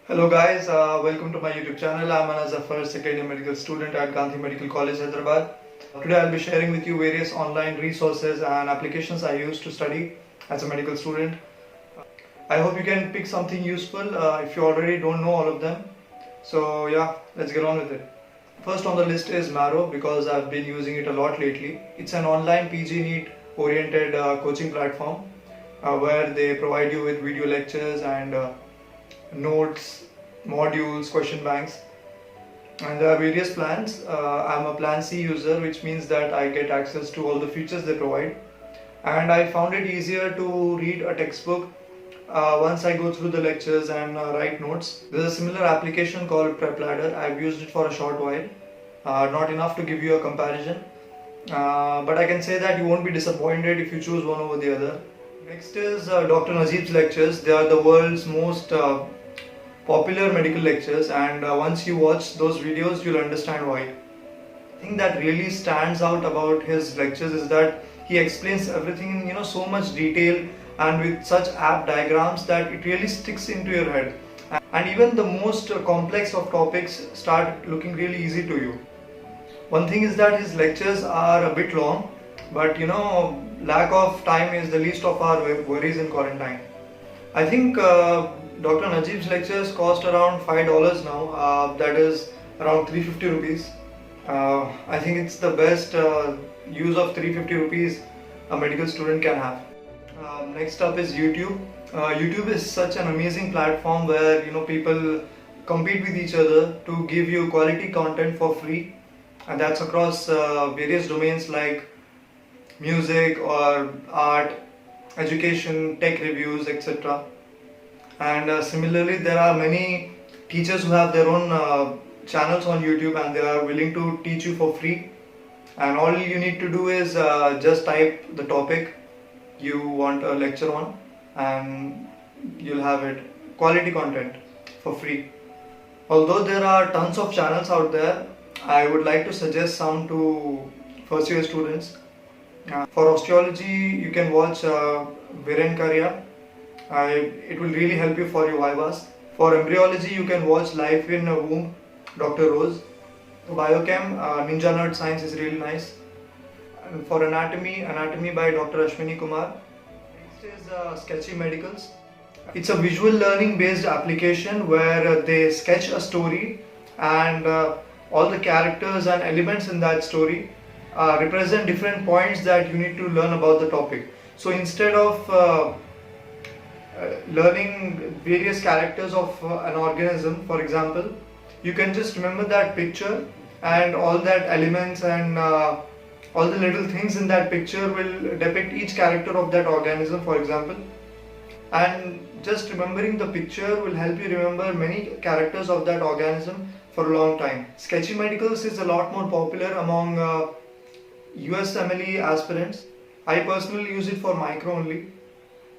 Hello guys, welcome to my YouTube channel. I'm Anas Zafar, second year medical student at Gandhi Medical College, Hyderabad. Today I'll be sharing with you various online resources and applications I use to study as a medical student. I hope you can pick something useful if you already don't know all of them. So yeah, let's get on with it. First on the list is Marrow because I've been using it a lot lately. It's an online PG NEET oriented coaching platform where they provide you with video lectures and notes, modules, question banks, and there are various plans. I'm a plan C user, which means that I get access to all the features they provide, and I found it easier to read a textbook once I go through the lectures and write notes. There's a similar application called PrepLadder. I've used it for a short while, not enough to give you a comparison, but I can say that you won't be disappointed if you choose one over the other. Next is Dr. Najeeb's lectures. They are the world's most popular medical lectures, and once you watch those videos you'll understand why. The thing that really stands out about his lectures is that he explains everything in so much detail and with such apt diagrams that it really sticks into your head, and even the most complex of topics start looking really easy to you. One thing is that his lectures are a bit long, but lack of time is the least of our worries in quarantine. I think Dr. Najeeb's lectures cost around $5 now, that is around 350 rupees. I think it's the best use of 350 rupees a medical student can have. Next up is YouTube. YouTube is such an amazing platform where people compete with each other to give you quality content for free, and that's across various domains like music or art, education, tech reviews, etc. And similarly, there are many teachers who have their own channels on YouTube, and they are willing to teach you for free. And all you need to do is just type the topic you want a lecture on, and you'll have it. Quality content for free. Although there are tons of channels out there, I would like to suggest some to first year students. For osteology, you can watch Viren Karya. It will really help you for your vivas. For embryology, you can watch Life in a Womb, Dr. Rose. Biochem, Ninja Nerd Science is really nice. And for anatomy by Dr. Ashwini Kumar. Next is Sketchy Medicals. It's a visual learning based application where they sketch a story, and all the characters and elements in that story represent different points that you need to learn about the topic. So instead of learning various characters of an organism, for example, you can just remember that picture, and all that elements and all the little things in that picture will depict each character of that organism, for example. And just remembering the picture will help you remember many characters of that organism for a long time. Sketchy Medicals is a lot more popular among USMLE aspirants. I personally use it for micro only,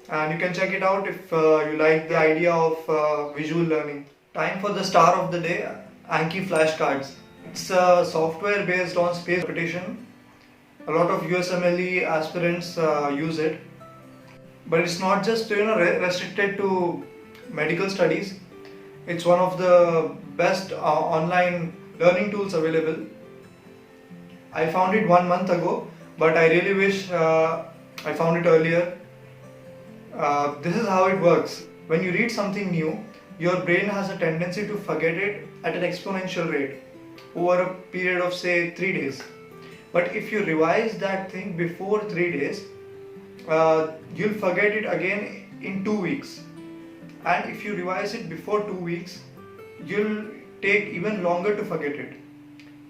and you can check it out if you like the idea of visual learning. Time for the star of the day, Anki flashcards. It's a software based on space repetition. A lot of USMLE aspirants use it, but it's not just restricted to medical studies. It's one of the best online learning tools available. I found it 1 month ago, but I really wish I found it earlier. This is how it works. When you read something new, your brain has a tendency to forget it at an exponential rate over a period of say 3 days. But if you revise that thing before 3 days, you'll forget it again in 2 weeks. And if you revise it before 2 weeks, you'll take even longer to forget it.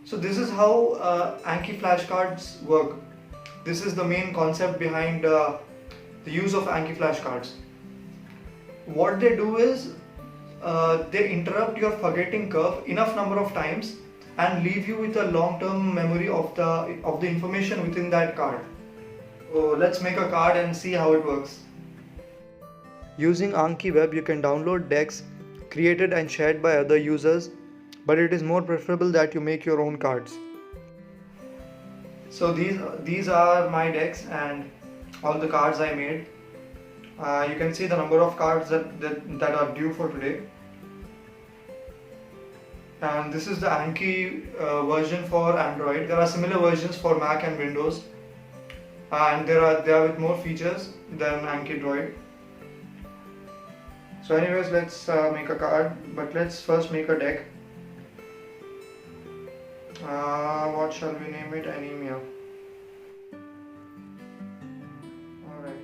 So this is how Anki flashcards work. This is the main concept behind the use of Anki flashcards. What they do is they interrupt your forgetting curve enough number of times and leave you with a long-term memory of the information within that card. So let's make a card and see how it works. Using Anki Web, you can download decks created and shared by other users, but it is more preferable that you make your own cards. So these are my decks and all the cards I made. You can see the number of cards that are due for today. and this is the Anki version for Android. There are similar versions for Mac and Windows, and they are with more features than Anki Droid. So anyways, let's make a card, but let's first make a deck. What shall we name it? Anemia. Alright,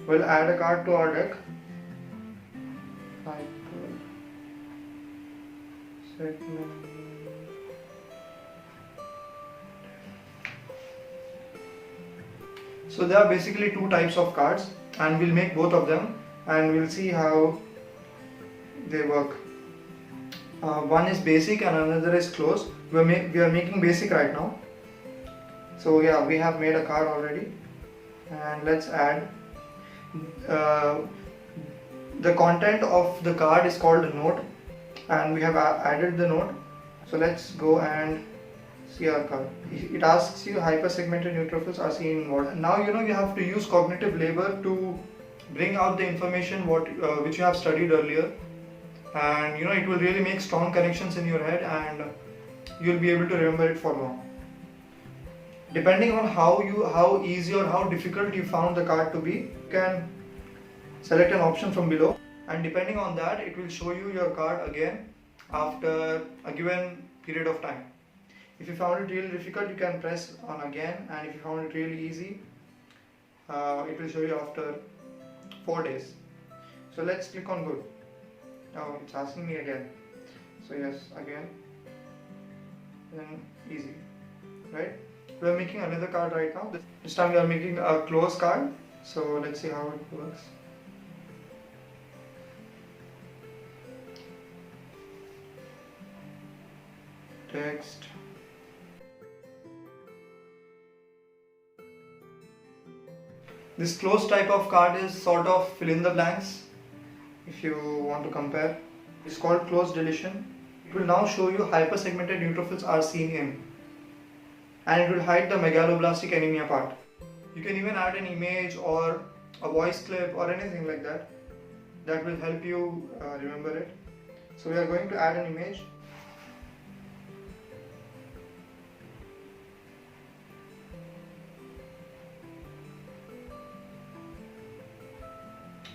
we'll add a card to our deck. So there are basically two types of cards, and we'll make both of them and we'll see how they work. One is basic and another is close. We are making basic right now. So yeah, we have made a card already, and let's add. The content of the card is called a note, and we have added the note. So let's go and see our card. It asks you hypersegmented neutrophils are seen in what. Now you have to use cognitive labor to bring out the information which you have studied earlier, and it will really make strong connections in your head, and you'll be able to remember it for long. Depending on how easy or how difficult you found the card to be, you can select an option from below, and depending on that, it will show you your card again after a given period of time. If you found it really difficult, you can press on again, and if you found it really easy, it will show you after 4 days. So let's click on good. Now it's asking me again. So yes, again, then easy, right? We are making another card right now. This time we are making a close card. So let's see how it works. Text. This closed type of card is sort of fill in the blanks. If you want to compare, it's called closed deletion. It will now show you hypersegmented neutrophils are seen in, and it will hide the megaloblastic anemia part. You can even add an image or a voice clip or anything like that. That will help you remember it. So we are going to add an image.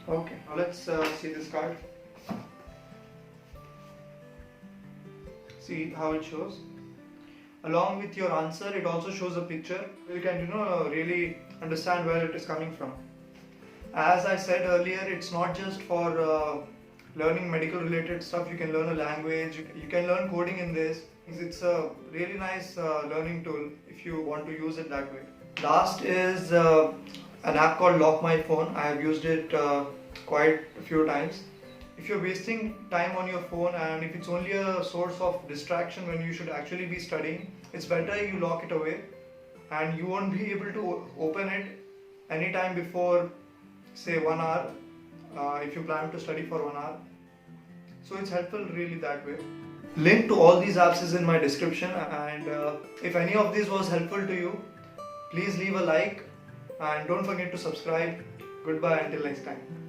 Okay, now let's see this card. See how it shows. Along with your answer, it also shows a picture. You can really understand where it is coming from. As I said earlier, it's not just for learning medical related stuff. You can learn a language, you can learn coding in this. It's a really nice learning tool if you want to use it that way. Last is an app called Lock My Phone. I have used it quite a few times. If you're wasting time on your phone and if it's only a source of distraction when you should actually be studying, it's better you lock it away, and you won't be able to open it anytime before, say, 1 hour if you plan to study for 1 hour. So it's helpful really that way. Link to all these apps is in my description, and if any of these was helpful to you, please leave a like and don't forget to subscribe. Goodbye until next time.